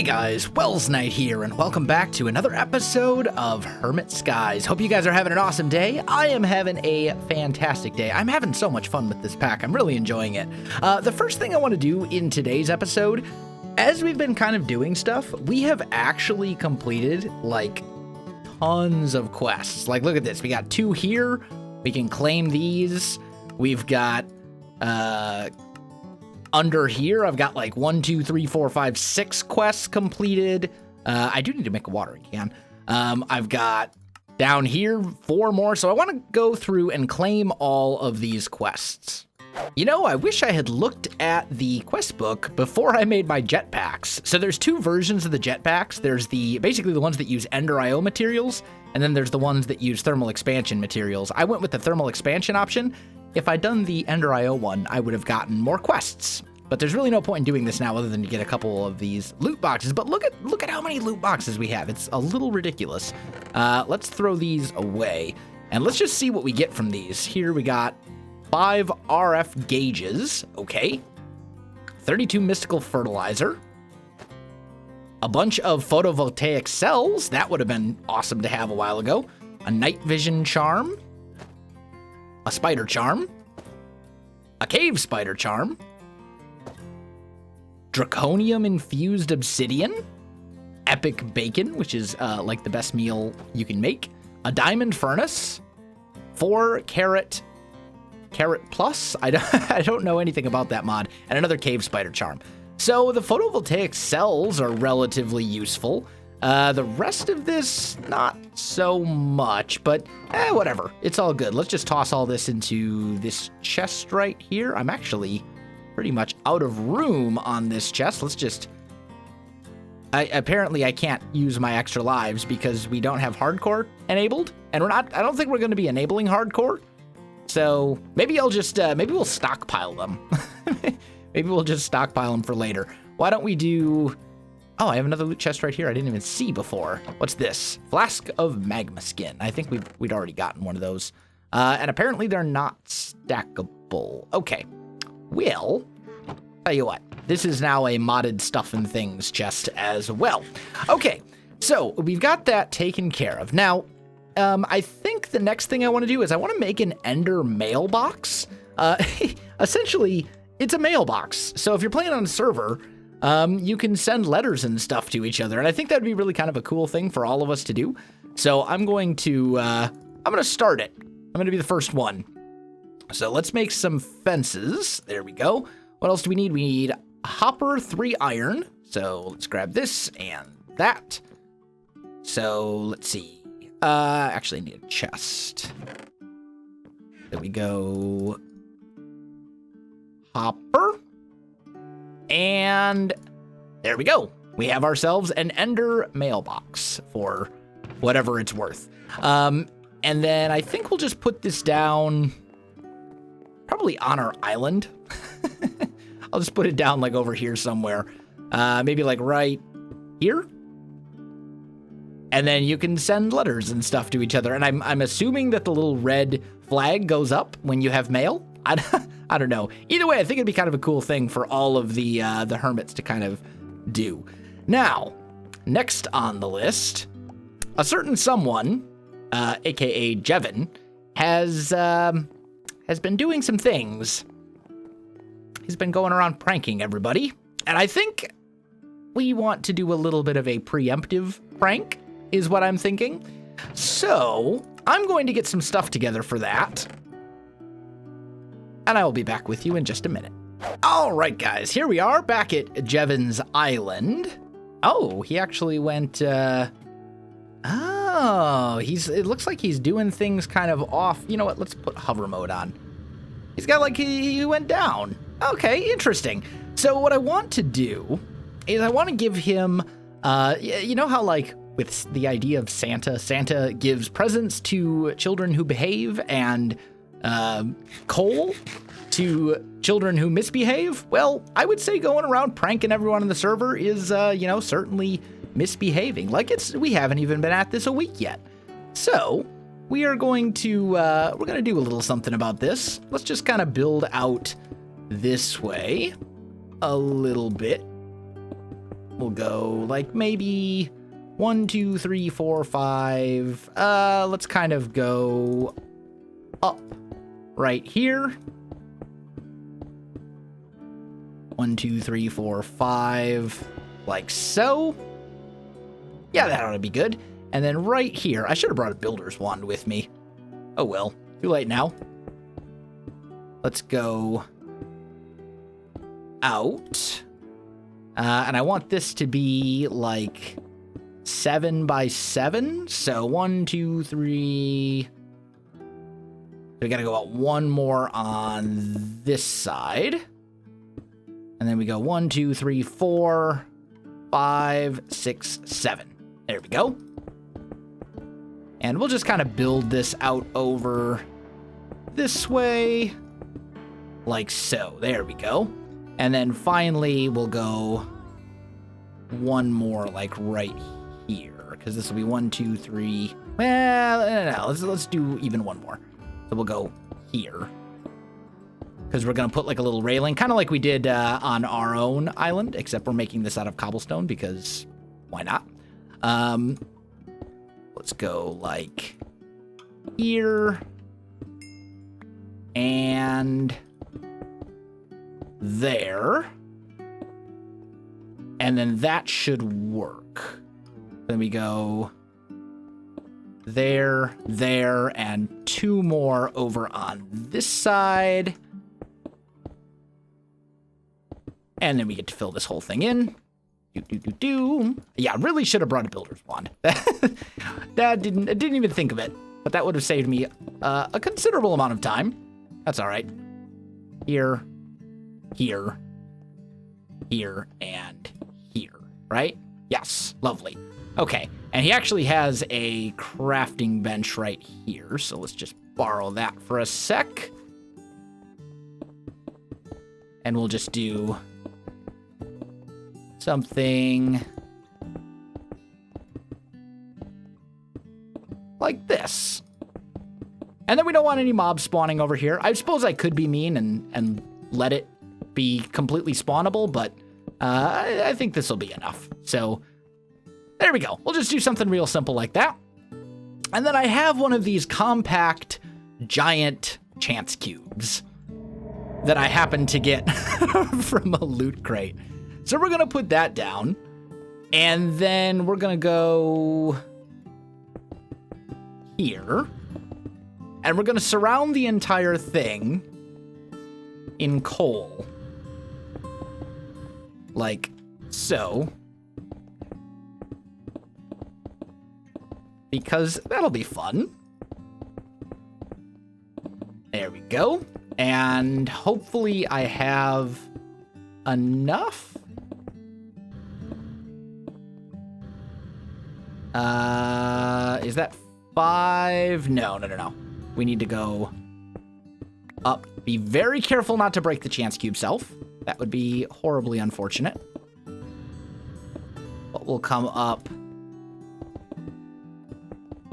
Hey guys, Welsknight here, and welcome back to another episode of Hermit Skies. Hope you guys are having an awesome day. I am having a fantastic day. I'm having so much fun with this pack. I'm really enjoying it. The first thing I want to do in today's episode, as we've been kind of doing stuff, we have actually completed, like, tons of quests. Like, look at this. We got 2 here. We can claim these. We've got, under here, I've got like 1, 2, 3, 4, 5, 6 quests completed. I do need to make a watering can. I've got down here 4 more, so I want to go through and claim all of these quests. You know, I wish I had looked at the quest book before I made my jetpacks. So there's 2 versions of the jetpacks. There's basically the ones that use Ender IO materials, and then there's the ones that use thermal expansion materials. I went with the thermal expansion option. If I'd done the Ender IO one, I would have gotten more quests. But there's really no point in doing this now other than to get a couple of these loot boxes. But look at how many loot boxes we have. It's a little ridiculous. Let's throw these away. And let's just see what we get from these. Here we got 5 RF gauges. Okay. 32 mystical fertilizer. A bunch of photovoltaic cells. That would have been awesome to have a while ago. A night vision charm. A spider charm, a cave spider charm, draconium infused obsidian, epic bacon, which is like the best meal you can make, a diamond furnace, 4 carrot plus, I don't know anything about that mod, and another cave spider charm. So the photovoltaic cells are relatively useful. The rest of this, not so much, but whatever. It's all good. Let's just toss all this into this chest right here. I'm actually pretty much out of room on this chest. Let's just... Apparently I can't use my extra lives because we don't have hardcore enabled, and I don't think we're going to be enabling hardcore. So maybe I'll just, maybe we'll stockpile them. Maybe we'll just stockpile them for later. Why don't we do... Oh, I have another loot chest right here I didn't even see before. What's this? Flask of magma skin. I think we'd already gotten one of those. And apparently they're not stackable. Okay. Well, tell you what. This is now a modded stuff and things chest as well. Okay. So we've got that taken care of. Now, I think the next thing I want to do is I want to make an Ender Mailbox. Essentially, it's a mailbox. So if you're playing on a server... you can send letters and stuff to each other, and I think that'd be really kind of a cool thing for all of us to do. So I'm going to start it. I'm going to be the first one. So let's make some fences. There we go. What else do we need? We need a hopper, 3 iron. So let's grab this and that. So let's see. Actually I need a chest. There we go. Hopper. And there we go. We have ourselves an Ender Mailbox for whatever it's worth. And then I think we'll just put this down probably on our island. I'll just put it down like over here somewhere. Maybe like right here. And then you can send letters and stuff to each other. And I'm assuming that the little red flag goes up when you have mail. I don't know. Either way, I think it'd be kind of a cool thing for all of the hermits to kind of do. Now, next on the list, a certain someone, aka Jevin, has been doing some things. He's been going around pranking everybody, and I think we want to do a little bit of a preemptive prank, is what I'm thinking. So I'm going to get some stuff together for that. And I will be back with you in just a minute. All right, guys, here we are back at Jevin's Island. Oh, he actually went, it looks like he's doing things kind of off. You know what? Let's put hover mode on. He's got like, he went down. Okay, interesting. So what I want to do is I want to give him, you know how like with the idea of Santa gives presents to children who behave and coal to children who misbehave? Well, I would say going around pranking everyone on the server is, certainly misbehaving. Like we haven't even been at this a week yet. So we are going to, we're going to do a little something about this. Let's just kind of build out this way a little bit. We'll go like maybe 1, 2, 3, 4, 5. Let's kind of go up right here. 1, 2, 3, 4, 5, like so. Yeah, that ought to be good. And then right here, I should have brought a builder's wand with me. Oh well, too late now. Let's go out. And I want this to be like 7 by 7. So 1, 2, 3. We gotta go out one more on this side. And then we go 1, 2, 3, 4, 5, 6, 7. There we go. And we'll just kind of build this out over this way, like so. There we go. And then finally, we'll go one more, like right here, because this will be 1, 2, 3. Well, no. Let's do even one more. So we'll go here, because we're gonna put like a little railing, kind of like we did on our own island, except we're making this out of cobblestone because why not? Let's go like here and there, and then that should work. Then we go there, and 2 more over on this side. And then we get to fill this whole thing in. Yeah, really should have brought a builder's wand. I didn't even think of it, but that would have saved me a considerable amount of time. That's all right. Here, here, here, and here, right? Yes, lovely. Okay, and he actually has a crafting bench right here, so let's just borrow that for a sec. And we'll just do something like this. And then we don't want any mobs spawning over here. I suppose I could be mean and let it be completely spawnable, but I think this will be enough. So there we go. We'll just do something real simple like that. And then I have one of these compact giant chance cubes that I happened to get from a loot crate. So we're going to put that down, and then we're going to go here, and we're going to surround the entire thing in coal, like so, because that'll be fun. There we go, and hopefully I have enough. Is that 5? No. We need to go up. Be very careful not to break the chance cube self. That would be horribly unfortunate. But we'll come up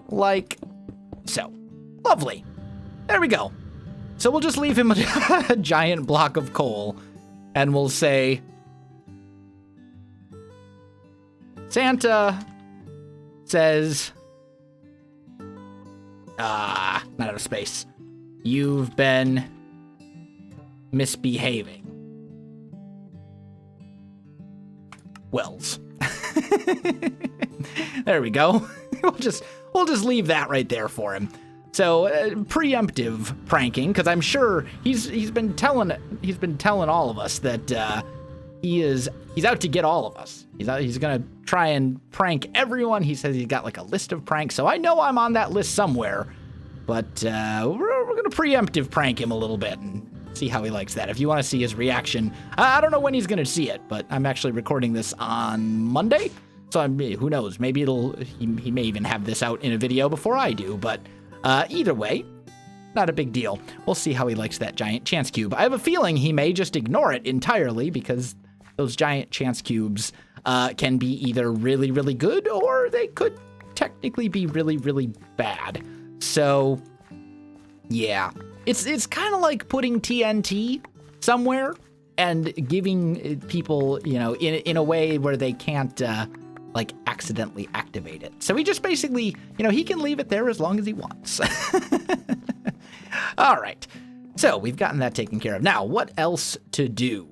like so. Lovely. There we go. So we'll just leave him a giant block of coal, and we'll say, Santa says, not out of space. You've been misbehaving. Wells. There we go. We'll just leave that right there for him. So preemptive pranking, because I'm sure he's been telling all of us that he's out to get all of us. He's gonna try and prank everyone. He says he's got like a list of pranks, so I know I'm on that list somewhere. But we're gonna preemptive prank him a little bit and see how he likes that. If you want to see his reaction, I don't know when he's gonna see it, but I'm actually recording this on Monday, so who knows? Maybe he may even have this out in a video before I do. But either way, not a big deal. We'll see how he likes that giant chance cube. I have a feeling he may just ignore it entirely, because those giant chance cubes can be either really, really good, or they could technically be really, really bad. So, yeah. It's kind of like putting TNT somewhere and giving people, you know, in a way where they can't, like, accidentally activate it. So he just basically, you know, he can leave it there as long as he wants. All right. So we've gotten that taken care of. Now, what else to do?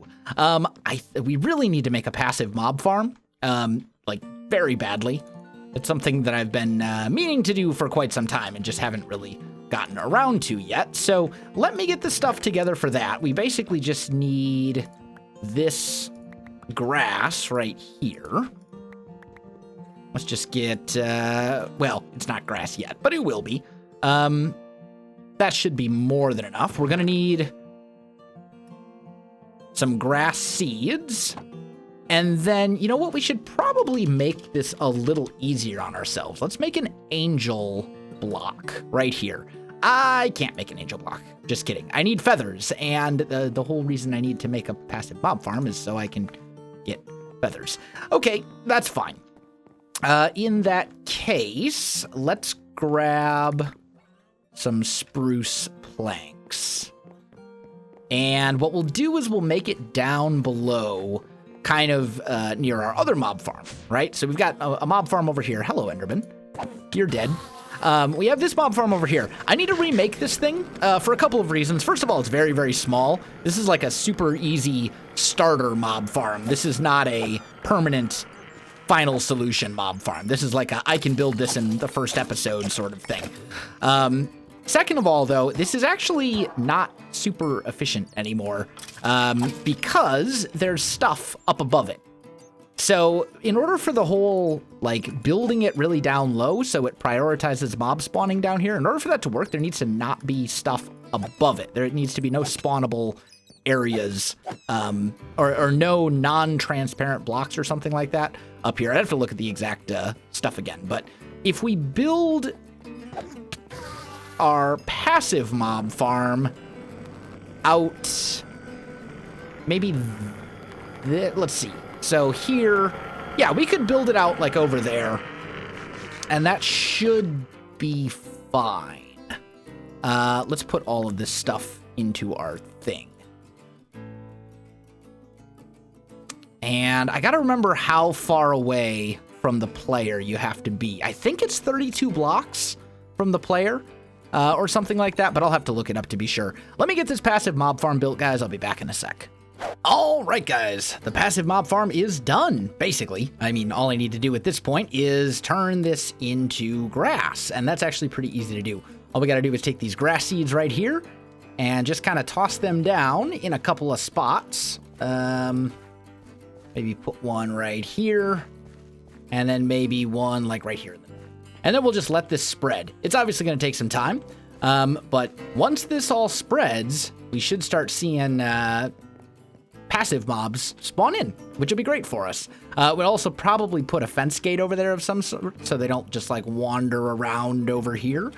We really need to make a passive mob farm, like, very badly. It's something that I've been meaning to do for quite some time and just haven't really gotten around to yet. So let me get the stuff together for that. We basically just need this grass right here. Let's just get, well, it's not grass yet, but it will be. That should be more than enough. We're going to need some grass seeds. And then, you know what? We should probably make this a little easier on ourselves. Let's make an angel block right here. I can't make an angel block. Just kidding. I need feathers. And the whole reason I need to make a passive mob farm is so I can get feathers. Okay, that's fine. In that case, let's grab some spruce planks. And what we'll do is we'll make it down below, kind of near our other mob farm, right? So we've got a mob farm over here. Hello, Enderman. You're dead. We have this mob farm over here. I need to remake this thing for a couple of reasons. First of all, it's very, very small. This is like a super easy starter mob farm. This is not a permanent final solution mob farm. This is like a, I can build this in the first episode sort of thing. Second of all, though, this is actually not super efficient anymore because there's stuff up above it. So in order for the whole, like, building it really down low so it prioritizes mob spawning down here, in order for that to work, there needs to not be stuff above it. There needs to be no spawnable areas or no non-transparent blocks or something like that up here. I'd have to look at the exact stuff again. But if we build our passive mob farm out, maybe, let's see. So here, yeah, we could build it out like over there, and that should be fine. Let's put all of this stuff into our thing. And I gotta remember how far away from the player you have to be. I think it's 32 blocks from the player, or something like that, but I'll have to look it up to be sure. Let me get this passive mob farm built, guys. I'll be back in a sec. All right, guys, the passive mob farm is done, basically. I mean, all I need to do at this point is turn this into grass, and that's actually pretty easy to do. All we gotta do is take these grass seeds right here and just kind of toss them down in a couple of spots. Maybe put one right here, and then maybe one like right here. And then we'll just let this spread. It's obviously going to take some time, but once this all spreads, we should start seeing passive mobs spawn in, which will be great for us. We'll also probably put a fence gate over there of some sort so they don't just like wander around over here.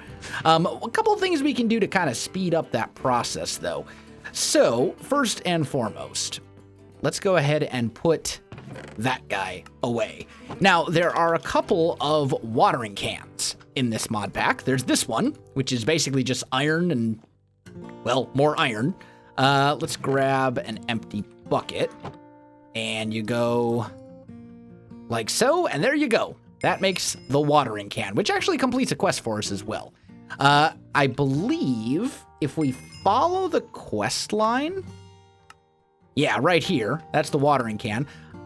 A couple of things we can do to kind of speed up that process, though. So first and foremost, let's go ahead and put that guy away. Now, there are a couple of watering cans in this mod pack. There's this one, which is basically just iron and, well, more iron. Let's grab an empty bucket, and you go like so, and there you go. That makes the watering can, which actually completes a quest for us as well. I believe if we follow the quest line, yeah, right here, that's the watering can.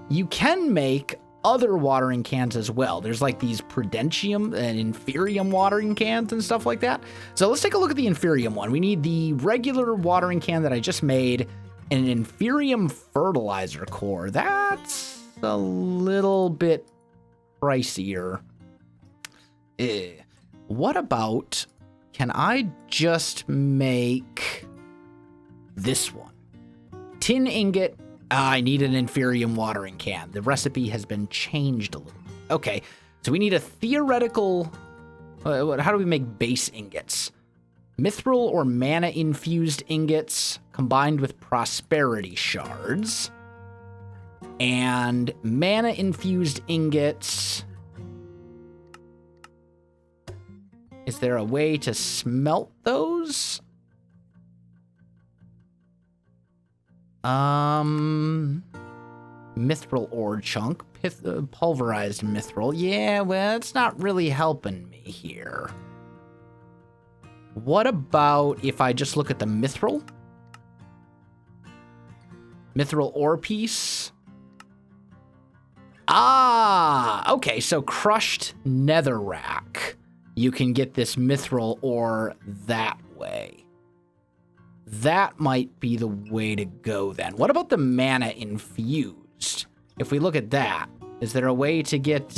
You can make other watering cans as well. There's like these Prudentium and Inferium watering cans and stuff like that. So let's take a look at the Inferium one. We need the regular watering can that I just made and an Inferium fertilizer core. That's a little bit pricier. What about, can I just make this one? Tin ingot. I need an Inferium watering can. The recipe has been changed a little. Okay, so we need a theoretical, how do we make base ingots? Mithril or mana-infused ingots combined with prosperity shards. And mana-infused ingots. Is there a way to smelt those? Mithril ore chunk. Pulverized mithril. Yeah, well, it's not really helping me here. What about if I just look at the mithril? Mithril ore piece. Ah, okay, so crushed netherrack. You can get this mithril ore that way. That might be the way to go then. What about the mana infused? If we look at that, is there a way to get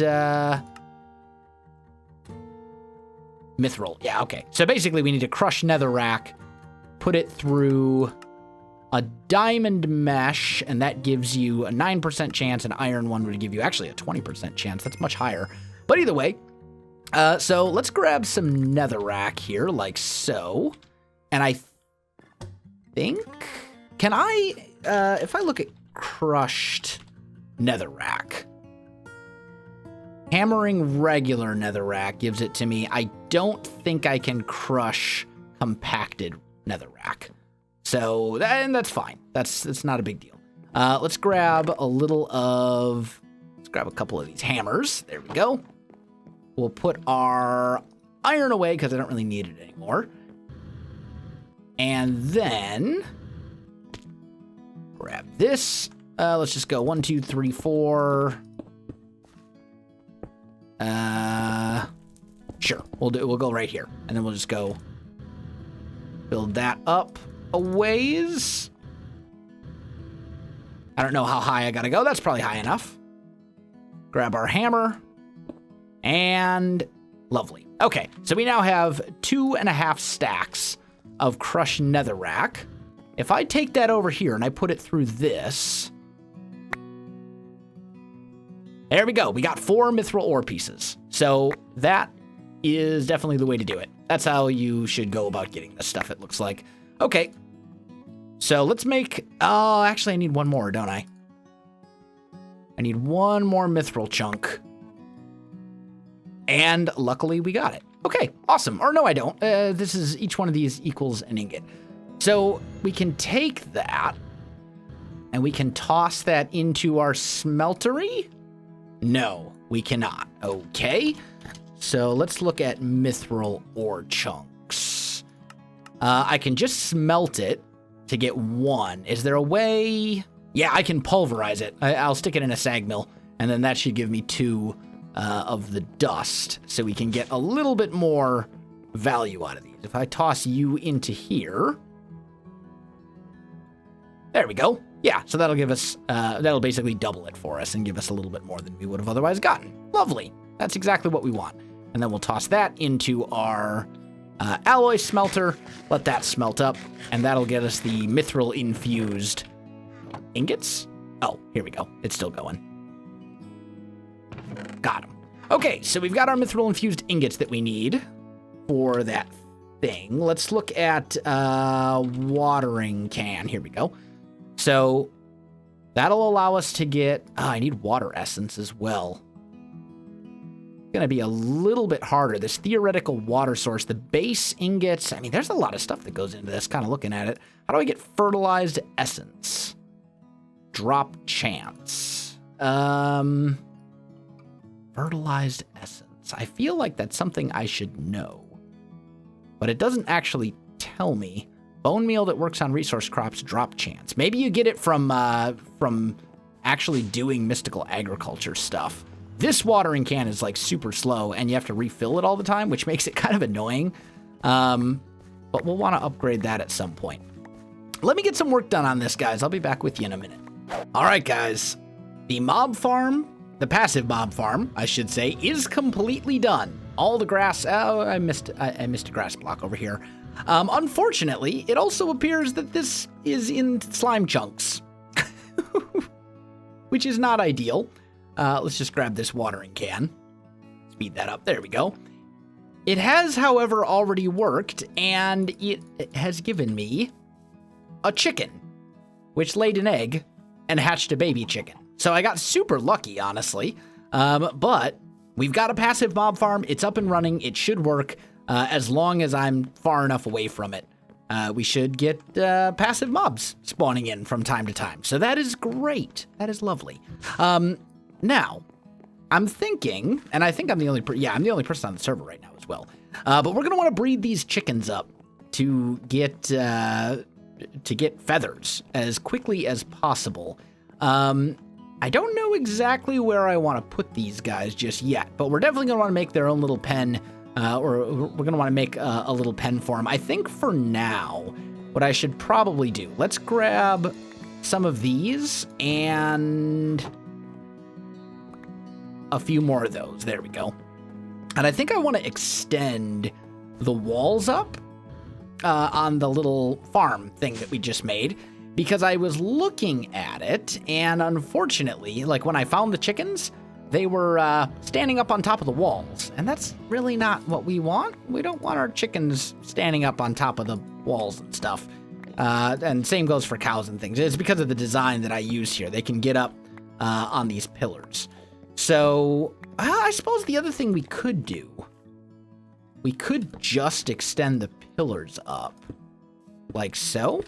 mithril? Yeah, okay. So basically we need to crush netherrack, put it through a diamond mesh, and that gives you a 9% chance. An iron one would give you actually a 20% chance. That's much higher. But either way, so let's grab some netherrack here, like so. And I think, can I, if I look at crushed netherrack, hammering regular netherrack gives it to me. I don't think I can crush compacted netherrack. So, and that's fine. That's not a big deal. Let's grab a couple of these hammers. There we go. We'll put our iron away because I don't really need it anymore. And then grab this. Let's just go 1, 2, 3, 4. Sure, we'll go right here, and then we'll just go build that up a ways. I don't know how high I gotta go. That's probably high enough. Grab our hammer, and lovely. Okay, so we now have 2.5 stacks of crushed netherrack. If I take that over here and I put it through this, there we go. We got 4 mithril ore pieces. So that is definitely the way to do it. That's how you should go about getting this stuff, it looks like. Okay. So let's make... Oh, actually, I need one more, don't I? I need one more mithril chunk. And luckily, we got it. Okay, awesome. Or no, I don't. This is... Each one of these equals an ingot. So we can take that, and we can toss that into our smeltery? No, we cannot. Okay. So let's look at mithril ore chunks. I can just smelt it to get 1. Is there a way? Yeah, I can pulverize it. I'll stick it in a sag mill, and then that should give me 2 of the dust, so we can get a little bit more value out of these. If I toss you into here, there we go. Yeah, so that'll give us, that'll basically double it for us and give us a little bit more than we would have otherwise gotten. Lovely. That's exactly what we want. And then we'll toss that into our alloy smelter, let that smelt up, and that'll get us the mithril infused ingots. Oh, here we go. It's still going. Got them. Okay, so we've got our mithril infused ingots that we need for that thing. Let's look at watering can. Here we go. So that'll allow us to get... Oh, I need water essence as well. Going to be a little bit harder. This theoretical water source, the base ingots. I mean, there's a lot of stuff that goes into this, kind of looking at it. How do I get fertilized essence? Drop chance. Fertilized essence. I feel like that's something I should know, but it doesn't actually tell me. Bone meal that works on resource crops, drop chance. Maybe you get it from actually doing mystical agriculture stuff. This watering can is like super slow, and you have to refill it all the time, which makes it kind of annoying. But we'll want to upgrade that at some point. Let me get some work done on this, guys. I'll be back with you in a minute. All right, guys. The mob farm, the passive mob farm, I should say, is completely done. All the grass... Oh, I missed a grass block over here. Unfortunately, it also appears that this is in slime chunks, which is not ideal. Let's just grab this watering can. Speed that up. There we go. It has, however, already worked, and it has given me a chicken, which laid an egg and hatched a baby chicken. So I got super lucky, honestly. But we've got a passive mob farm. It's up and running. It should work as long as I'm far enough away from it. we should get passive mobs spawning in from time to time. So that is great. That is lovely. Now, I'm thinking, and I think I'm the only I'm the only person on the server right now as well. But we're gonna want to breed these chickens up to get feathers as quickly as possible. I don't know exactly where I want to put these guys just yet, but we're definitely gonna want to make their own little pen, or we're gonna want to make a little pen for them. I think for now, what I should probably do, let's grab some of these and a few more of those. There we go. And I think I want to extend the walls up on the little farm thing that we just made, because I was looking at it, and unfortunately, like when I found the chickens, they were standing up on top of the walls, and that's really not what we want. We don't want our chickens standing up on top of the walls and stuff. And same goes for cows and things. It's because of the design that I use here. They can get up on these pillars. So, I suppose the other thing we could do, we could just extend the pillars up, like so.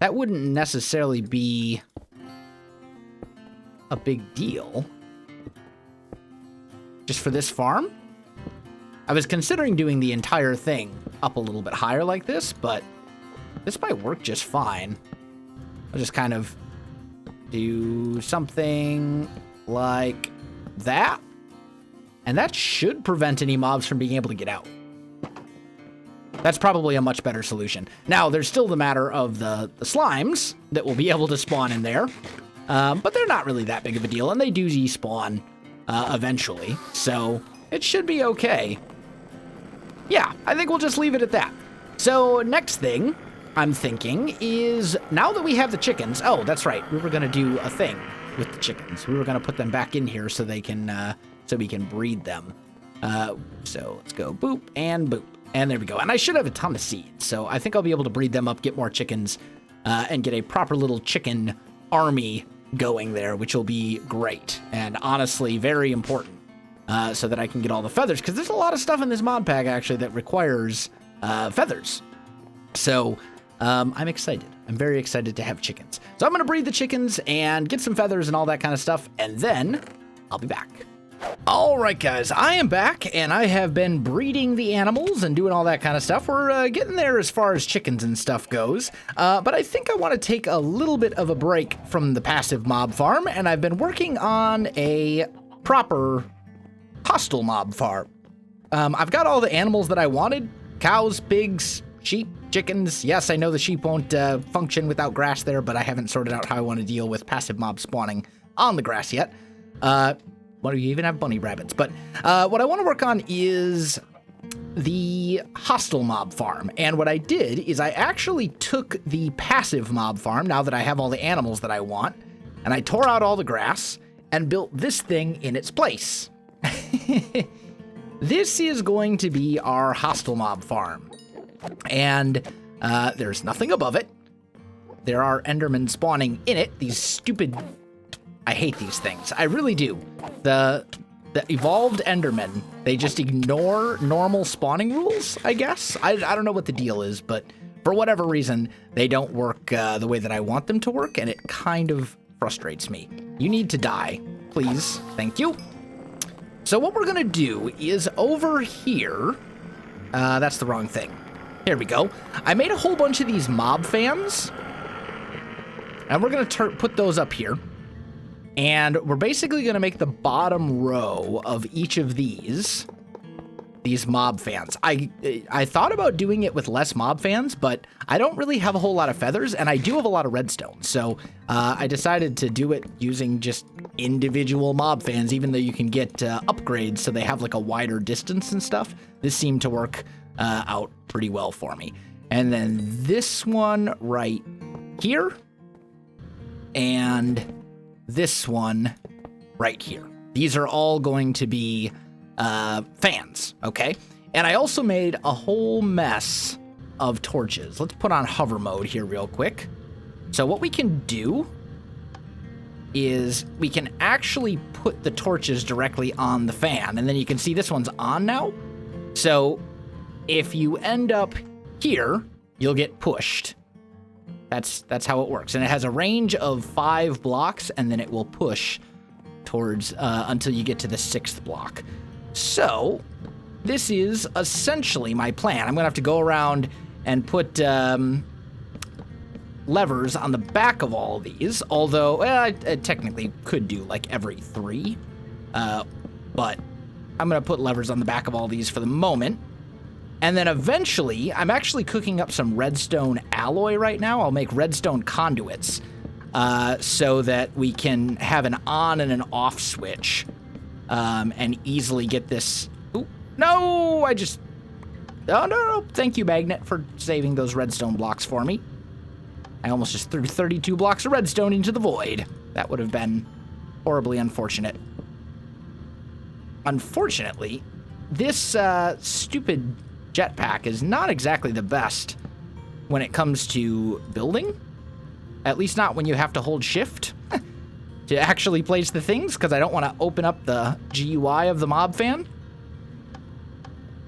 That wouldn't necessarily be a big deal. Just for this farm? I was considering doing the entire thing up a little bit higher like this, but this might work just fine. I'll just kind of do something like that, and that should prevent any mobs from being able to get out. That's probably a much better solution. Now, there's still the matter of the slimes that will be able to spawn in there, but they're not really that big of a deal, and they do despawn eventually, so it should be okay. Yeah, I think we'll just leave it at that. So, next thing I'm thinking is, now that we have the chickens, oh, that's right, we were gonna do a thing with the chickens. We were gonna put them back in here so they can, so we can breed them. So let's go boop and boop, and there we go. And I should have a ton of seeds, so I think I'll be able to breed them up, get more chickens, and get a proper little chicken army going there, which will be great, and honestly, very important, so that I can get all the feathers, because there's a lot of stuff in this mod pack, actually, that requires feathers. So, I'm excited. I'm very excited to have chickens. So I'm going to breed the chickens and get some feathers and all that kind of stuff, and then I'll be back. All right, guys, I am back, and I have been breeding the animals and doing all that kind of stuff. We're getting there as far as chickens and stuff goes, but I think I want to take a little bit of a break from the passive mob farm, and I've been working on a proper hostile mob farm. I've got all the animals that I wanted: cows, pigs, sheep, chickens. Yes, I know the sheep won't function without grass there, but I haven't sorted out how I want to deal with passive mob spawning on the grass yet. What do you even have? Bunny rabbits. But what I want to work on is the hostile mob farm. And what I did is I actually took the passive mob farm, now that I have all the animals that I want, and I tore out all the grass and built this thing in its place. This is going to be our hostile mob farm. And there's nothing above it. There are Endermen spawning in it. These stupid... I hate these things. I really do. The evolved Endermen, they just ignore normal spawning rules, I guess. I don't know what the deal is, but for whatever reason, they don't work the way that I want them to work, and it kind of frustrates me. You need to die, please. Thank you. So what we're going to do is over here... that's the wrong thing. Here we go. I made a whole bunch of these mob fans, and we're going to put those up here. And we're basically going to make the bottom row of each of these mob fans. I thought about doing it with less mob fans, but I don't really have a whole lot of feathers, and I do have a lot of redstone. So I decided to do it using just individual mob fans, even though you can get upgrades so they have like a wider distance and stuff. This seemed to work out pretty well for me. And then this one right here, and this one right here. These are all going to be fans, okay? And I also made a whole mess of torches. Let's put on hover mode here real quick. So what we can do is we can actually put the torches directly on the fan, and then you can see this one's on now. So if you end up here, you'll get pushed. That's how it works. And it has a range of 5 blocks, and then it will push towards until you get to the 6th block. So this is essentially my plan. I'm gonna have to go around and put levers on the back of all of these, although I technically could do like every 3, but I'm gonna put levers on the back of all these for the moment. And then eventually, I'm actually cooking up some redstone alloy right now. I'll make redstone conduits so that we can have an on and an off switch and easily get this. Ooh, no, oh, no. Thank you, Magnet, for saving those redstone blocks for me. I almost just threw 32 blocks of redstone into the void. That would have been horribly unfortunate. Unfortunately, this stupid jetpack is not exactly the best when it comes to building. At least not when you have to hold shift to actually place the things, because I don't want to open up the GUI of the mob fan.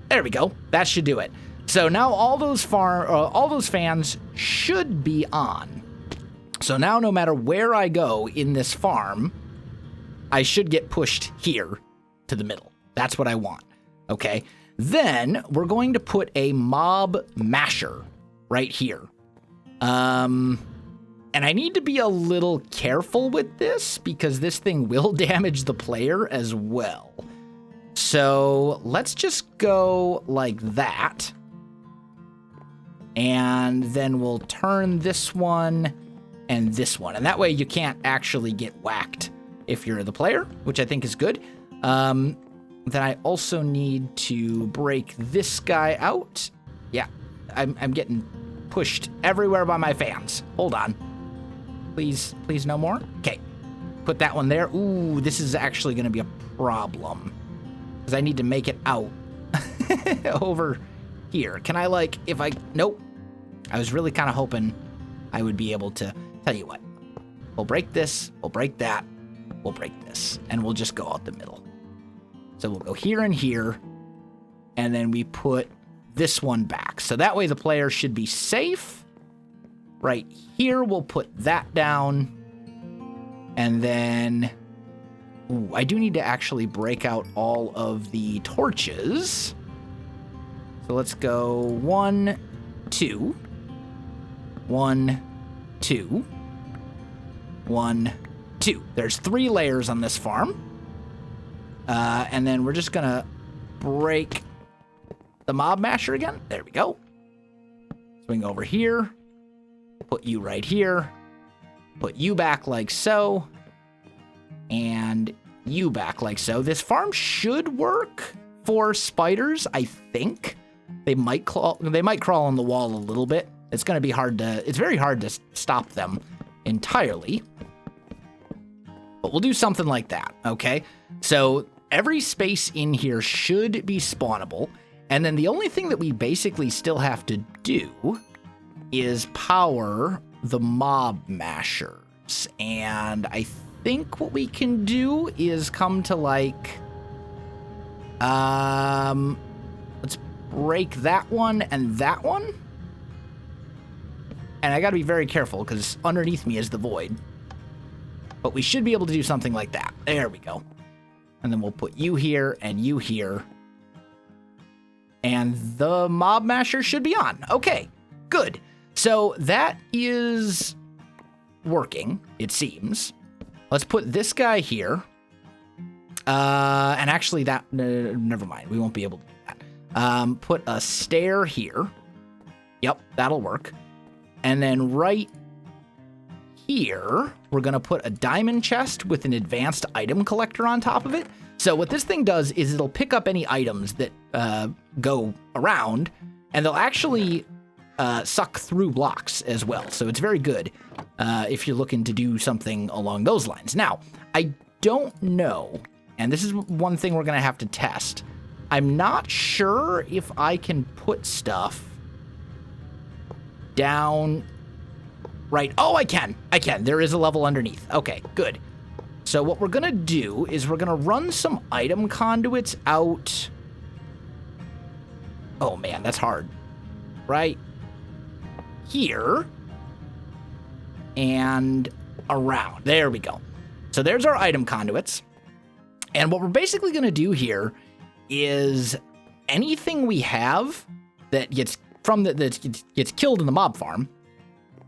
There we go. That should do it. So now all those fans should be on. So now no matter where I go in this farm, I should get pushed here to the middle. That's what I want. Okay. Then we're going to put a mob masher right here. And I need to be a little careful with this because this thing will damage the player as well. So let's just go like that. And then we'll turn this one and this one. And that way you can't actually get whacked if you're the player, which I think is good. Then I also need to break this guy out. Yeah, I'm getting pushed everywhere by my fans. Hold on. Please no more. Okay, put that one there. Ooh, this is actually going to be a problem because I need to make it out over here. Can I nope. I was really kind of hoping I would be able to. Tell you what, we'll break this, we'll break that, we'll break this, and we'll just go out the middle. So we'll go here and here, and then we put this one back. So that way the player should be safe. Right here, we'll put that down. And then, ooh, I do need to actually break out all of the torches. So let's go 1, 2, 1, 2, 1, 2. There's 3 layers on this farm. And then we're just gonna break the mob masher again. There we go. Swing over here. Put you right here. Put you back like so. And you back like so. This farm should work for spiders, I think. They might crawl on the wall a little bit. It's gonna be it's very hard to stop them entirely. But we'll do something like that, okay? So every space in here should be spawnable. And then the only thing that we basically still have to do is power the mob mashers. And I think what we can do is come to let's break that one and that one. And I gotta be very careful because underneath me is the void. But we should be able to do something like that. There we go. And then we'll put you here and you here. And the mob masher should be on. Okay, good. So that is working, it seems. Let's put this guy here. And actually never mind. We won't be able to do that. Put a stair here. Yep, that'll work. And then right here, we're going to put a diamond chest with an advanced item collector on top of it. So what this thing does is it'll pick up any items that go around, and they'll actually suck through blocks as well. So it's very good if you're looking to do something along those lines. Now, I don't know, and this is one thing we're going to have to test. I'm not sure if I can put stuff down right. Oh, I can. There is a level underneath. Okay, good. So what we're going to do is we're going to run some item conduits out. Oh, man, that's hard. right here and around. There we go. So there's our item conduits. And what we're basically going to do here is anything we have that gets killed in the mob farm,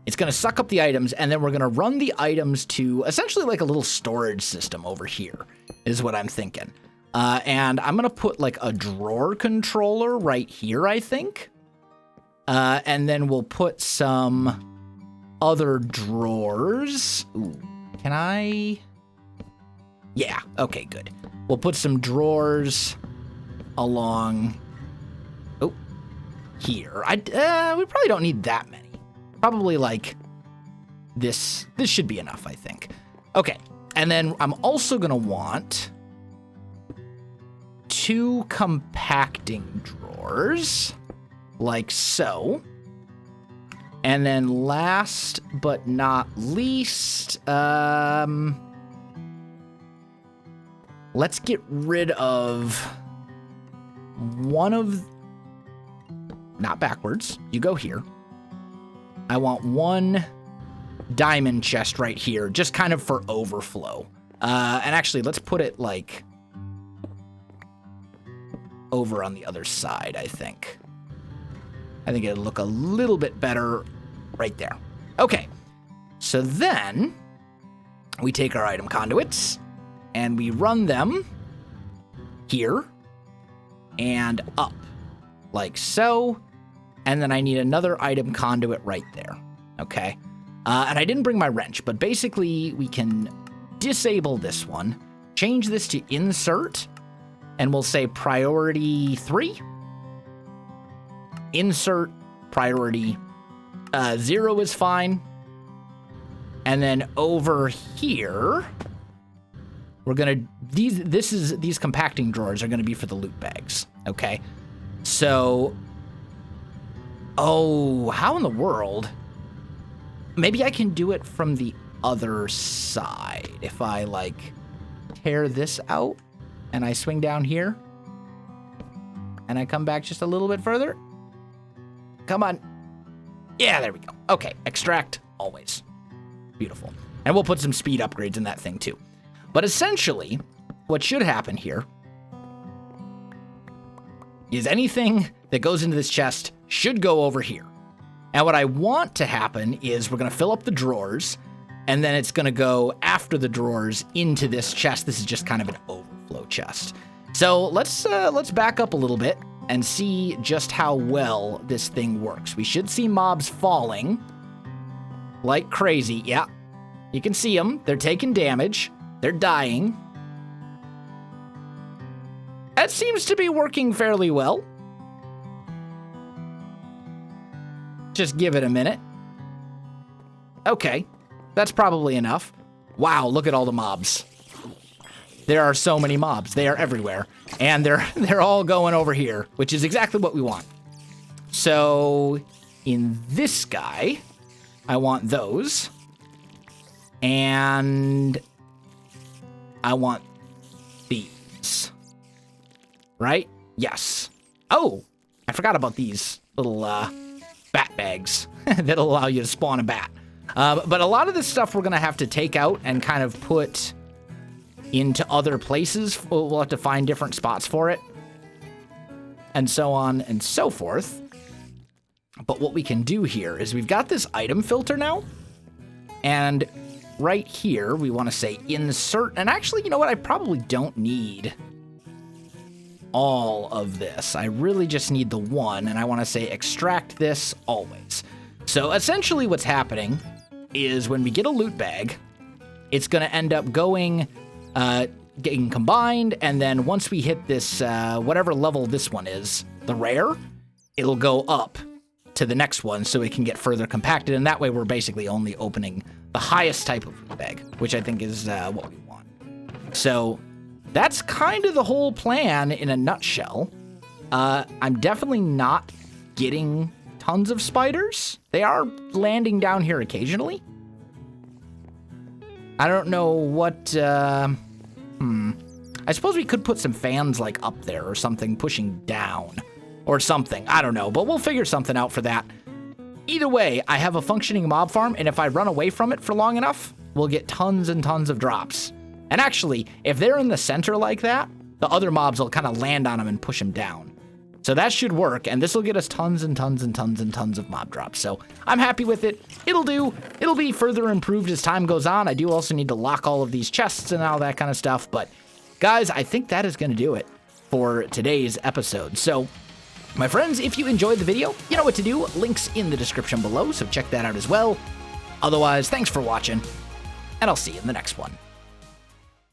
it's going to suck up the items, and then we're going to run the items to essentially like a little storage system over here, is what I'm thinking. And I'm going to put like a drawer controller right here, I think. And then we'll put some other drawers. Ooh, can I? Yeah, okay, good. We'll put some drawers along here. We probably don't need that many. Probably like this should be enough, I think. Okay, and then I'm also gonna want 2 compacting drawers, like so. And then last but not least, let's get rid of one of, not backwards, you go here. I want 1 diamond chest right here, just kind of for overflow. And actually, let's put it like over on the other side, I think. I think it'll look a little bit better right there. Okay, so then we take our item conduits and we run them here and up like so. And then I need another item conduit right there, okay? And I didn't bring my wrench, but basically we can disable this one, change this to insert, and we'll say priority 3. Insert priority 0 is fine. And then over here, we're gonna, these compacting drawers are gonna be for the loot bags, okay? So, oh, how in the world? Maybe I can do it from the other side. If I, like, tear this out and I swing down here and I come back just a little bit further. Come on. Yeah, there we go. Okay, extract always. Beautiful. And we'll put some speed upgrades in that thing too. But essentially, what should happen here is anything that goes into this chest should go over here. And what I want to happen is we're going to fill up the drawers, and then it's going to go after the drawers into this chest. This is just kind of an overflow chest. So let's back up a little bit and see just how well this thing works. We should see mobs falling like crazy. Yeah, you can see them. They're taking damage. They're dying. That seems to be working fairly well. Just give it a minute. Okay, that's probably enough. Wow, look at all the mobs. There are so many mobs. They are everywhere. And they're all going over here, which is exactly what we want. So in this guy, I want those. And I want these. Right? Yes. Oh, I forgot about these little bat bags that'll allow you to spawn a bat. But a lot of this stuff we're going to have to take out and kind of put into other places. We'll have to find different spots for it. And so on and so forth. But what we can do here is we've got this item filter now. And right here, we want to say insert. And actually, you know what? I probably don't need all of this. I really just need the one. And I want to say extract this always. So essentially what's happening is when we get a loot bag, it's going to end up going, getting combined. And then once we hit this, whatever level this one is, the rare, it'll go up to the next one so it can get further compacted. And that way we're basically only opening the highest type of loot bag, which I think is what we want. So that's kind of the whole plan in a nutshell. I'm definitely not getting tons of spiders. They are landing down here occasionally. I don't know what, I suppose we could put some fans like up there or something pushing down. or something. I don't know, but we'll figure something out for that. Either way, I have a functioning mob farm, and if I run away from it for long enough, we'll get tons and tons of drops. And actually, if they're in the center like that, the other mobs will kind of land on them and push them down. So that should work, and this will get us tons and tons and tons and tons of mob drops. So I'm happy with it. It'll do. It'll be further improved as time goes on. I do also need to lock all of these chests and all that kind of stuff. But guys, I think that is going to do it for today's episode. So my friends, if you enjoyed the video, you know what to do. Links in the description below, so check that out as well. Otherwise, thanks for watching, and I'll see you in the next one.